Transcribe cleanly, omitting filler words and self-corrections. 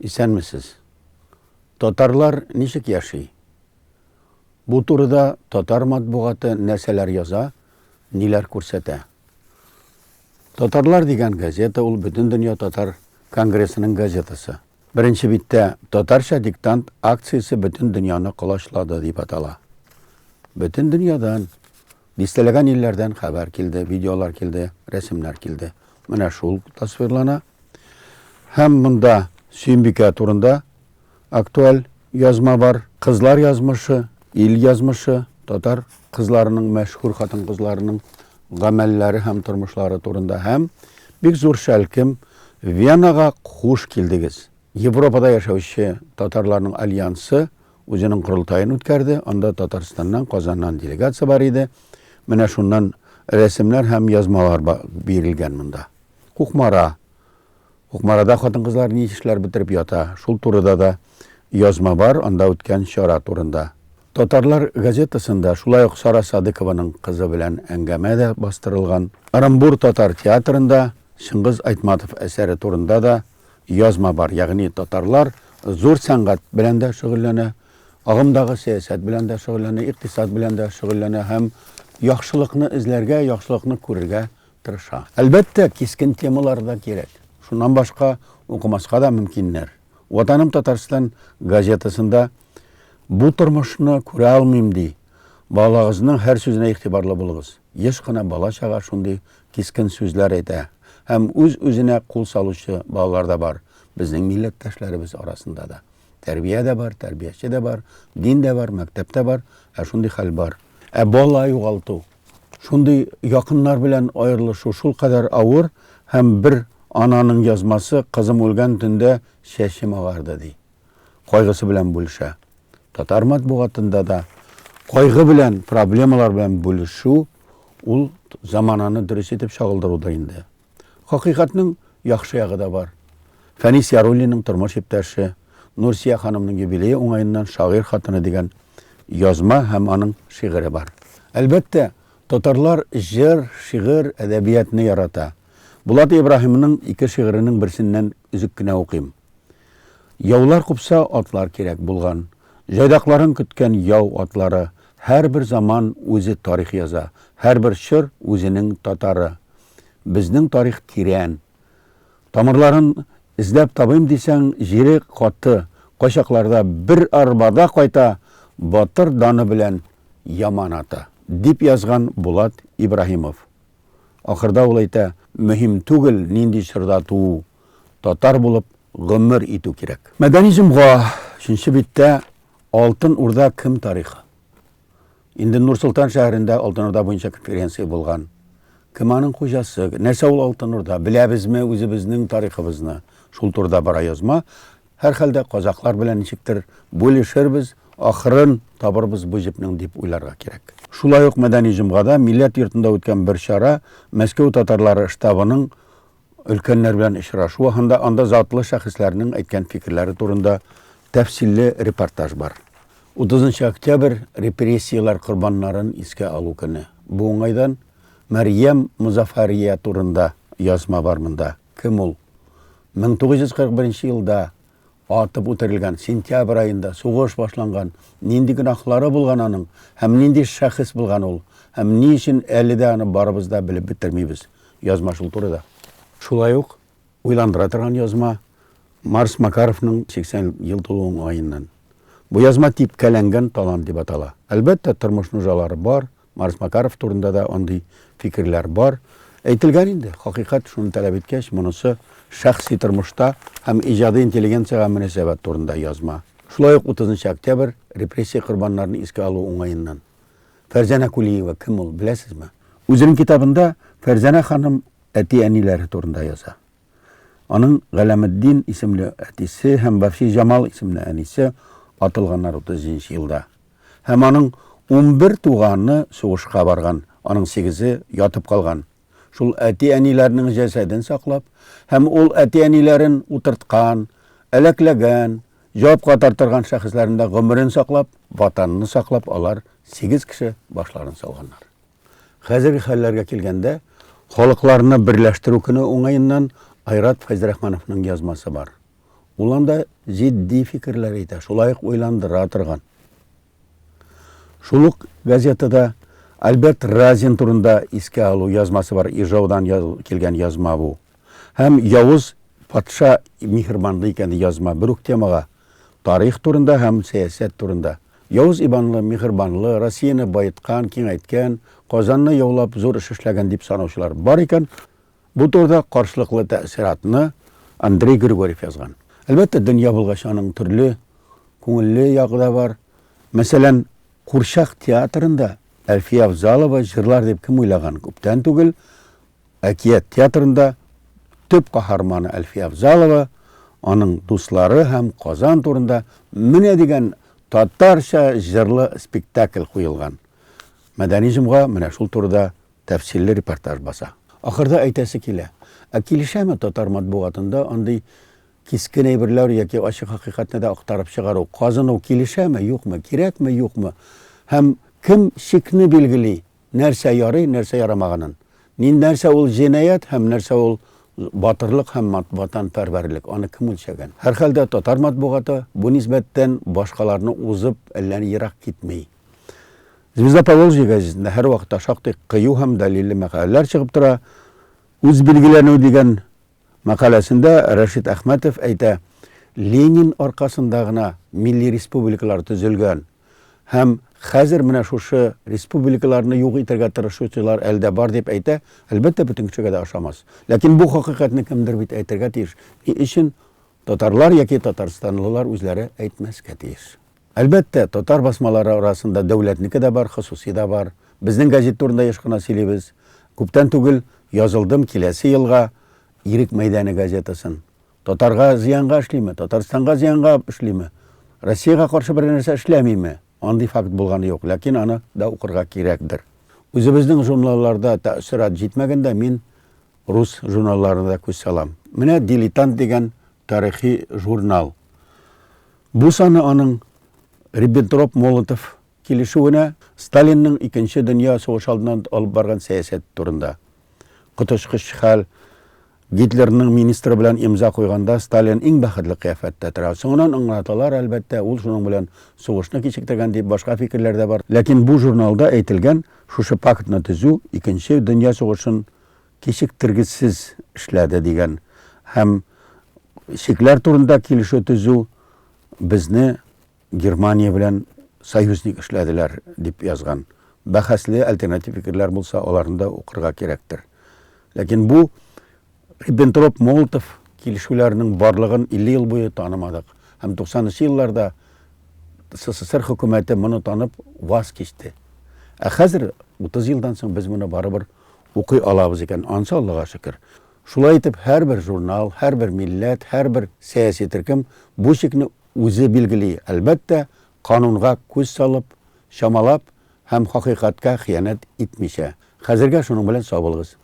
Исәнмесез? Татарлар ничек яши? Бу турыда татар матбугаты нәрсәләр яза, ниләр күрсәтә? Татарлар дигән газета ул бөтен дөнья татар конгрессының газетасы. Беренче биттә татарча диктант акциясе бөтен дөньяны колачлады дип атала. Бөтен дөньядан, дистәләгән илләрдән хәбәр килде, видеолар килде, рәсемнәр килде. Менә шул тасвирлана. Һәм монда Сөембикә турында актуаль язма бар. Кызлар язмышы, ил язмышы, татар кызларының, мәшһүр хатын кызларының гамәлләре һәм тормышлары турында һәм бик зур шәлкем Венага хуш килдегез. Европада яшәүче татарларның альянсы үзенең курылтайын үткәрде. Анда Татарстаннан, Казаннан делегация бар иде. Менә шуннан рәсемнәр һәм язмалар бирелгән монда. Кукмарада хатын-кызлар ни эшләр бетереп ята. Шул турыда да язма бар, анда үткән чара турында. Татарлар газетасында шулай ук Сара Садыкованың кызы белән әңгәмә дә бастырылган. Оромбур татар театрында Шыңгыз Айтматов әсәре турында да язма бар. Ягъни татарлар зур сәнгать белән дә шөгыльләнә, агымдагы сәясәт белән дә шөгыльләнә, икътисад белән дә шөгыльләнә һәм яхшылыкны эзләргә, яхшылыкны күрергә тырыша. Әлбәттә, кискен темалар да кирәк. Шуннан башка укымаска да мөмкиннәр. Ватаным Татарстан газетасында бу тормышны күрә алмыйм ди. Балагызның һәр сүзенә игътибарлы булыгыз. Еш кына бала чага шундый кискен сүзләр әйтә. Һәм үз-үзенә кул салучы балалар да бар. Безнең милләттәшләребез арасында да. Тәрбия дә бар, тәрбияче дә бар, дин дә бар, мәктәп тә бар. Шундый хәл бар. Бала югалту. Шундый якыннар белән аерылышу шул кадәр авыр һәм бер ананың язмасы кызым үлгән төндә чәчем агарды ди. Кайгысы белән бүлешә. Татар матбугатында да кайгы белән, проблемалар белән бүлешү ул замананы дөрес итеп чагылдыруда инде. Хакыйкатьнең яхшы ягы да бар. Фәнис Яруллинның тормыш иптәше Нурсия ханымның юбилее уңаеннан шагыйрь хатыны дигән язма һәм аның шигыре бар. Әлбәттә, татарлар җыр, шигырь, әдәбиятны ярата. Булат Ибраһимның ике шигыренең берсеннән үзек кенә укыйм. Яулар купса атлар кирәк булган. Җайдакларын көткән яу атлары. Һәрбер заман үзе тарих яза. Һәрбер чор үзенең татары. Безнең тарих тирән. Тамырларын эзләп табыйм дисәң, җире каты. Кайчакларда бер арбада кайта, батыр даны белән яманаты. Дип язган Булат Ибраһимов. Ахырда ул әйтә, мөһим түгел нинди чорда туу, татар булып гомер итү кирәк. Мәдәни җомга 3нче биттә Алтын Урда кем тарихы. Инде Нур-Султан шәһәрендә Алтын Урда буенча конференция булган. Кем аның хуҗасы? Нәрсә ул Алтын Урда? Беләбезме үзебезнең тарихыбызны? Шул турыда бара язма. Һәр хәлдә казаклар белән ничектер бүлешербез, ахырын табырбыз бу җипнең дип уйларга кирәк. Шулай ук мәдәни җомгада милләт йортында үткән бер чара Мәскәү татарлары штабының өлкәннәр белән очрашуы анда затлы шәхесләрнең әйткән фикерләре турында тәфсилле репортаж бар. 30 октябрь репрессиялар корбаннарын искә алу көне. Бу уңайдан Мәрьям Музафария турында язма бар монда. Кем ул? 1941 елда атып үтерелгән, сентябрь айында сугыш башланган, нинди гынахлары булган аның, һәм нинди шәхес булган ул, һәм ни өчен әле дә аны барыбыз да белеп бетермибез. Язма шул турыда. Шулай ук уйландыра торган язма Марс Макаровның 80 ел тулуы уңаеннан. Бу язма типкәләнгән талант дип атала. Әлбәттә, тормыш нужалары бар. Марс Макаров турында да андый фикерләр бар. Әйтелгән инде, хакыйкать шуны таләп иткәч, монысы шәхси тормышта һәм иҗади интеллигенцияга мөнәсәбәт турында язма. Шулай ук 30 октябрь репрессия корбаннарын искә алу уңаеннан. Фәрзәнә Кулиева кем ул, беләсезме? Үзенең китабында Фәрзәнә ханым әти-әниләре турында яза. Аның Галәметдин исемле әтисе һәм Бафши Җамал исемле әнисе атылганнар 30 елда. Һәм аның 11 туганы сугышка барган, аның 8-е ятып калган. Шул әти-әниләрнең җәсәден саклап, һәм ул әти-әниләрен утырткан, әләкләгән, җавапка тартырган шәхесләрендә гомерен саклап, ватанны саклап, алар 8 кеше башларын салганнар. Хәзерге хәлләргә килгәндә, халыкларны берләштерү көне уңаеннан Айрат Фәйзрахмановның язмасы бар. Ул анда җитди фикерләр әйтә, шулай ук уйландыра торган. Шул ук газетада Альберт Разин турында искә алу язмасы бар, Ижаудан килгән язма бу. Һәм Явыз патша михрбанлы икән язма бер үк темага, тарих турында һәм сәясәт турында. Явыз Ибанлы, михрбанлы, Россияны байыткан, киңәйткән, Казанны яулап зур эш эшләгән дип санаучылар бар икән. Бу турыда каршылыклы тәэсиратны Андрей Григорьев язган. Әлбәттә, дөнья булгач аның төрле күңелле ягы да бар. Мәсәлән, Курчак театрында Әлфия Авзалова җырлар дип кем уйлаган? Күптән түгел, әкият театрында төп каһарманы Әлфия Авзалова, аның дуслары һәм Казан турында менә дигән татарча җырлы спектакль куелган. Мәдәни җомга менә шул турыда тәфсилле репортаж баса. Ахырда әйтәсе килә. Килешәме татар матбугатында андый кискен әйберләр яки ачык хакыйкатьне дә актарып чыгару, казыну килешәме, юкмы, кирәкме, юкмы? Һәм кем шикне билгели, нәрсә ярый, нәрсә ярамаганын? Нәрсә ул җинаят һәм нәрсә ул батырлык һәм ватанпәрвәрлек? Аны кем үлчәгән? Һәр хәлдә татар матбугаты бу нисбәттән башкаларны узып, әллә ерак китмей. Звезда Поволжья газетында һәр вакытта шактый кыю һәм дәлилле мәкаләләр чыгып тора. Үз билгеләнү дигән мәкаләсендә Рәшит Әхмәтов әйтә, Ленин аркасында гына милли республикалар төзелгән. Һәм хәзер менә шушы республикаларны юк итәргә тырышучылар әлдә бар дип әйтә. Әлбәттә, бөтен кешегә дә ошамас. Ләкин бу хакыйкатьне кемдер бит әйтергә тиеш. Өчен татарлар яки татарстанлылар үзләре әйтмәскә тиеш. Әлбәттә, татар басмалары арасында дәүләтнеке дә бар, хосуси да бар. Безнең газет турында еш кына сөйлибез. Күптән түгел язылдым киләсе елга Ирек мәйданы газетасын. Татарга зыянга эшлиме, Татарстанга зыянга эшлиме, Россиягә каршы бер нәрсә эшләмиме? Андый факт булганы юк, ләкин аны да укырга кирәкдер. Үзебезнең журналларда тәэсират җитмәгәндә мин рус журналларына күз салам. Менә Дилетант дигән тарихи журнал. Бу саны аның Риббентроп-Молотов килешүенә Сталинның 2нче дөнья сугышы алдыннан алып барган сәясәт турында. Коточкыч хәл, Гитлерның министры белән имза куйганда Сталин иң бәхетле кыяфәттә тора. Соңыннан аңлаталар, әлбәттә, ул шуның белән сугышны кичектергән дип башка фикерләр дә бар. Ләкин бу журналда әйтелгән шушы пактны төзү 2нче дөнья сугышын кичектергесез эшләде дигән һәм шикләр турында килешү төзү безне Германия белән союзник эшләделәр дип язган. Бәхәсле альтернатив фикерләр булса, аларны да укырга кирәктер. Ләкин бу Риббентроп-Молотов килешүләренең барлыгын 50 ел буе танымадык. Һәм 90нчы елларда СССР хөкүмәте моны танып ваз кичте. Ә хәзер 30 елдан соң без моны барыбер укый алабыз икән, ансы Аллага шөкер. Шулай итеп, һәрбер журнал, һәрбер милләт, һәрбер сәяси төркем бу шикне үзе билгели. Әлбәттә, канунга күз салып, шамалап һәм хакыйкатькә хыянәт итмичә. Хәзергә шуның белән сау булыгыз.